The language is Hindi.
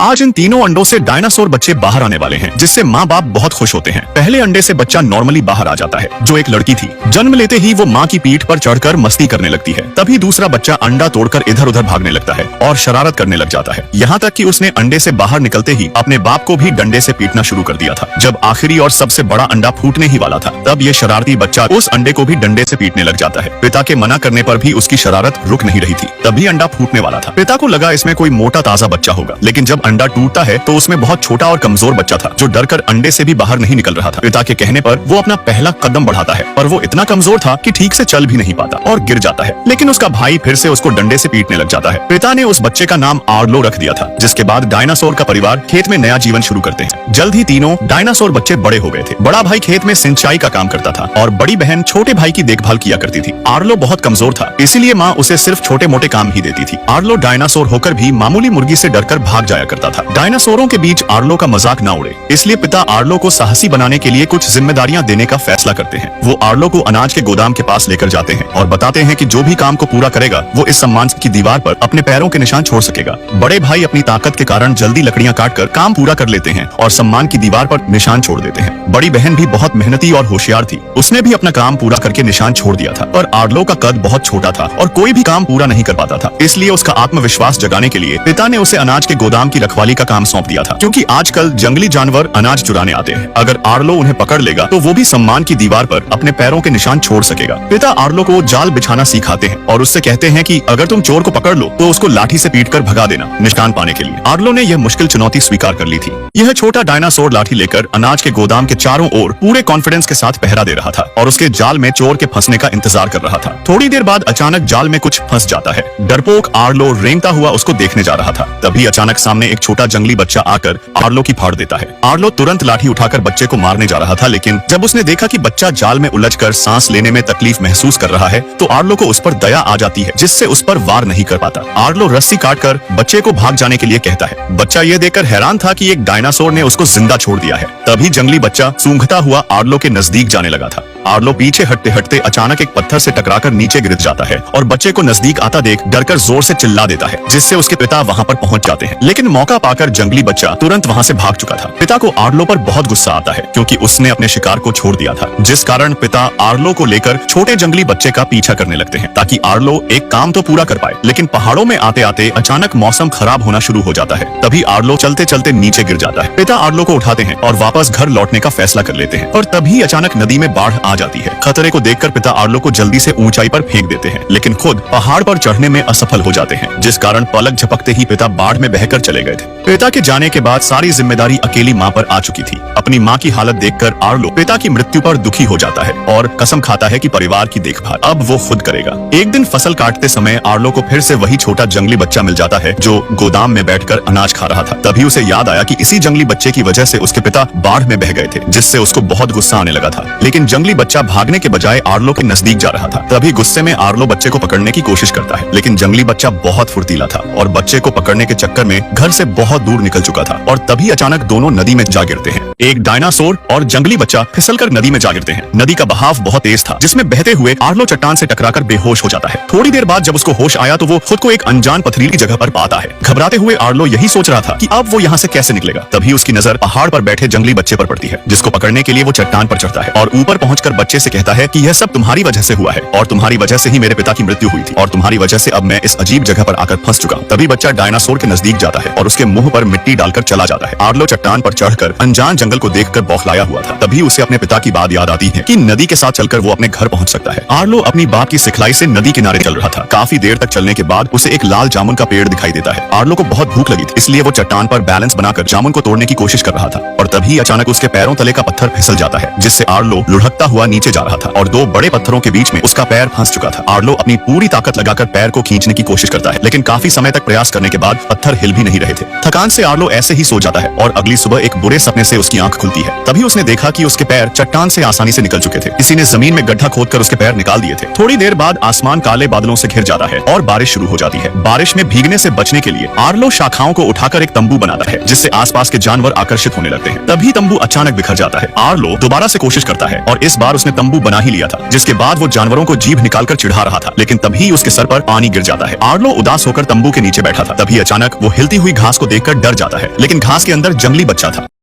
आज इन तीनों अंडों से डायनासोर बच्चे बाहर आने वाले हैं, जिससे माँ बाप बहुत खुश होते हैं। पहले अंडे से बच्चा नॉर्मली बाहर आ जाता है, जो एक लड़की थी। जन्म लेते ही वो माँ की पीठ पर चढ़कर मस्ती करने लगती है। तभी दूसरा बच्चा अंडा तोड़कर इधर उधर भागने लगता है और शरारत करने लग जाता है। यहाँ तक कि उसने अंडे से बाहर निकलते ही अपने बाप को भी डंडे से पीटना शुरू कर दिया था। जब आखिरी और सबसे बड़ा अंडा फूटने ही वाला था, तब ये शरारती बच्चा उस अंडे को भी डंडे से पीटने लग जाता है। पिता के मना करने पर भी उसकी शरारत रुक नहीं रही थी। तभी अंडा फूटने वाला था। पिता को लगा इसमें कोई मोटा ताजा बच्चा होगा, लेकिन जब अंडा टूटता है तो उसमें बहुत छोटा और कमजोर बच्चा था, जो डरकर अंडे से भी बाहर नहीं निकल रहा था। पिता के कहने पर वो अपना पहला कदम बढ़ाता है, पर वो इतना कमजोर था कि ठीक से चल भी नहीं पाता और गिर जाता है। लेकिन उसका भाई फिर से उसको डंडे से पीटने लग जाता है। पिता ने उस बच्चे का नाम आर्लो रख दिया था, जिसके बाद डायनासोर का परिवार खेत में नया जीवन शुरू करते हैं। जल्द ही तीनों डायनासोर बच्चे बड़े हो गए थे। बड़ा भाई खेत में सिंचाई का काम करता था और बड़ी बहन छोटे भाई की देखभाल किया करती थी। आर्लो बहुत कमजोर था, इसीलिए माँ उसे सिर्फ छोटे मोटे काम ही देती थी। आर्लो डायनासोर होकर भी मामूली मुर्गी से डरकर भाग जाया करता था। डायनासोरों के बीच आर्लो का मजाक न उड़े, इसलिए पिता आर्लो को साहसी बनाने के लिए कुछ जिम्मेदारियां देने का फैसला करते हैं। वो आर्लो को अनाज के गोदाम के पास लेकर जाते हैं और बताते हैं कि जो भी काम को पूरा करेगा वो इस सम्मान की दीवार पर अपने पैरों के निशान छोड़ सकेगा। बड़े भाई अपनी ताकत के कारण जल्दी लकड़ियां काटकर काम पूरा कर लेते हैं और सम्मान की दीवार पर निशान छोड़ देते हैं। बड़ी बहन भी बहुत मेहनती और होशियार थी, उसने भी अपना काम पूरा करके निशान छोड़ दिया था। पर आर्लो का कद बहुत छोटा था और कोई भी काम पूरा नहीं कर पाता था, इसलिए उसका आत्मविश्वास जगाने के लिए पिता ने उसे अनाज के गोदाम की रखवाली का काम सौंप दिया था, क्योंकि आजकल जंगली जानवर अनाज चुराने आते हैं। अगर आर्लो उन्हें पकड़ लेगा तो वो भी सम्मान की दीवार पर अपने पैरों के निशान छोड़ सकेगा। पिता आर्लो को जाल बिछाना सिखाते हैं और उससे कहते हैं कि अगर तुम चोर को पकड़ लो तो उसको लाठी से पीटकर भगा देना, निशान पाने के लिए। आर्लो ने यह मुश्किल चुनौती स्वीकार कर ली थी। यह छोटा डायनासोर लाठी लेकर अनाज के गोदाम के चारों ओर पूरे कॉन्फिडेंस के साथ पहरा दे रहा था और उसके जाल में चोर के फंसने का इंतजार कर रहा था। थोड़ी देर बाद अचानक जाल में कुछ फंस जाता है। डरपोक आर्लो रेंगता हुआ उसको देखने जा रहा था। तभी अचानक सामने एक छोटा जंगली बच्चा आकर आर्लो की फाड़ देता है। आर्लो तुरंत लाठी उठाकर बच्चे को मारने जा रहा था, लेकिन जब उसने देखा कि बच्चा जाल में उलझकर सांस लेने में तकलीफ महसूस कर रहा है, तो आर्लो को उस पर दया आ जाती है, जिससे उस पर वार नहीं कर पाता। आर्लो रस्सी काटकर बच्चे को भाग जाने के लिए कहता है। बच्चा ये देखकर हैरान था कि एक डायनासोर ने उसको जिंदा छोड़ दिया है। तभी जंगली बच्चा सूंघता हुआ आर्लो के नजदीक जाने लगा था। आर्लो पीछे हटते हटते अचानक एक पत्थर से टकराकर नीचे गिर जाता है और बच्चे को नजदीक आता देख डरकर जोर से चिल्ला देता है, जिससे उसके पिता वहां पर पहुंच जाते हैं। लेकिन मौका पाकर जंगली बच्चा तुरंत वहां से भाग चुका था। पिता को आर्लो पर बहुत गुस्सा आता है, क्योंकि उसने अपने शिकार को छोड़ दिया था, जिस कारण पिता आर्लो को लेकर छोटे जंगली बच्चे का पीछा करने लगते हैं, ताकि आर्लो एक काम तो पूरा कर पाए। लेकिन पहाड़ों में आते आते अचानक मौसम खराब होना शुरू हो जाता है। तभी आर्लो चलते चलते नीचे गिर जाता है। पिता आर्लो को उठाते हैं और वापस घर लौटने का फैसला कर लेते हैं। और तभी अचानक नदी में बाढ़ आ जाती है। खतरे को देखकर पिता आर्लो को जल्दी से ऊंचाई पर फेंक देते हैं, लेकिन खुद पहाड़ पर चढ़ने में असफल हो जाते हैं, जिस कारण पलक झपकते ही पिता बाढ़ में बहकर चले गए थे। पिता के जाने के बाद सारी जिम्मेदारी अकेली माँ पर आ चुकी थी। अपनी माँ की हालत देखकर आर्लो पिता की मृत्यु पर दुखी हो जाता है और कसम खाता है कि परिवार की देखभाल अब वो खुद करेगा। एक दिन फसल काटते समय आर्लो को फिर से वही छोटा जंगली बच्चा मिल जाता है, जो गोदाम में बैठकर अनाज खा रहा था। तभी उसे याद आया कि इसी जंगली बच्चे की वजह से उसके पिता बाढ़ में बह गए थे, जिससे उसको बहुत गुस्सा आने लगा था। लेकिन जंगली बच्चा भागने के बजाय आर्लो के नजदीक जा रहा था। तभी गुस्से में आर्लो बच्चे को पकड़ने की कोशिश करता है, लेकिन जंगली बच्चा बहुत फुर्तीला था और बच्चे को पकड़ने के चक्कर में घर से बहुत दूर निकल चुका था। और तभी अचानक दोनों नदी में जा गिरते हैं। एक डायनासोर और जंगली बच्चा फिसलकर नदी में जा गिरते हैं। नदी का बहाव बहुत तेज था, जिसमें बहते हुए आर्लो चट्टान से टकराकर बेहोश हो जाता है। थोड़ी देर बाद जब उसको होश आया तो वो खुद को एक अनजान पथरीली जगह पर पाता है। घबराते हुए आर्लो यही सोच रहा था कि अब वो यहाँ से कैसे निकलेगा। तभी उसकी नजर पहाड़ पर बैठे जंगली बच्चे पर पड़ती है, जिसको पकड़ने के लिए वो चट्टान पर चढ़ता है और ऊपर पहुंचकर बच्चे से कहता है कि यह सब तुम्हारी वजह से हुआ है और तुम्हारी वजह से ही मेरे पिता की मृत्यु हुई थी और तुम्हारी वजह से अब मैं इस अजीब जगह पर आकर फंस चुका हूँ। तभी बच्चा डायनासोर के नजदीक जाता है और उसके मुंह पर मिट्टी डालकर चला जाता है। आर्लो चट्टान पर चढ़कर अनजान जंगल को देखकर बौखलाया हुआ था। तभी उसे अपने पिता की बात याद आती है कि नदी के साथ चलकर वो अपने घर पहुंच सकता है। आर्लो अपनी बाप की सिखलाई से नदी किनारे चल रहा था। काफी देर तक चलने के बाद उसे एक लाल जामुन का पेड़ दिखाई देता है। आर्लो को बहुत भूख लगी थी, इसलिए वो चट्टान पर बैलेंस बनाकर जामुन को तोड़ने की कोशिश कर रहा था और तभी अचानक उसके पैरों तले का पत्थर फिसल जाता है, जिससे आर्लो लुढ़कता हुआ नीचे जा रहा था और दो बड़े पत्थरों के बीच में उसका पैर फंस चुका था। आर्लो अपनी पूरी ताकत लगाकर पैर को खींचने की कोशिश करता है, लेकिन काफी समय तक प्रयास करने के बाद पत्थर हिल भी नहीं रहे थे। थकान से आर्लो ऐसे ही सो जाता है और अगली सुबह एक बुरे सपने से उसकी आंख खुलती है। तभी उसने देखा कि उसके पैर चट्टान से आसानी से निकल चुके थे। किसी ने जमीन में गड्ढा खोदकर उसके पैर निकाल दिए थे। थोड़ी देर बाद आसमान काले बादलों से घिर जाता है और बारिश शुरू हो जाती है। बारिश में भीगने से बचने के लिए आर्लो शाखाओं को उठाकर एक तंबू बनाता है, जिससे आसपास के जानवर आकर्षित होने लगते हैं। तभी तंबू अचानक बिखर जाता है। आर्लो दोबारा से कोशिश करता है और इस बार बार उसने तंबू बना ही लिया था, जिसके बाद वो जानवरों को जीभ निकालकर चिढ़ा रहा था, लेकिन तभी उसके सर पर पानी गिर जाता है। आर्लो उदास होकर तंबू के नीचे बैठा था, तभी अचानक वो हिलती हुई घास को देखकर डर जाता है, लेकिन घास के अंदर जंगली बच्चा था।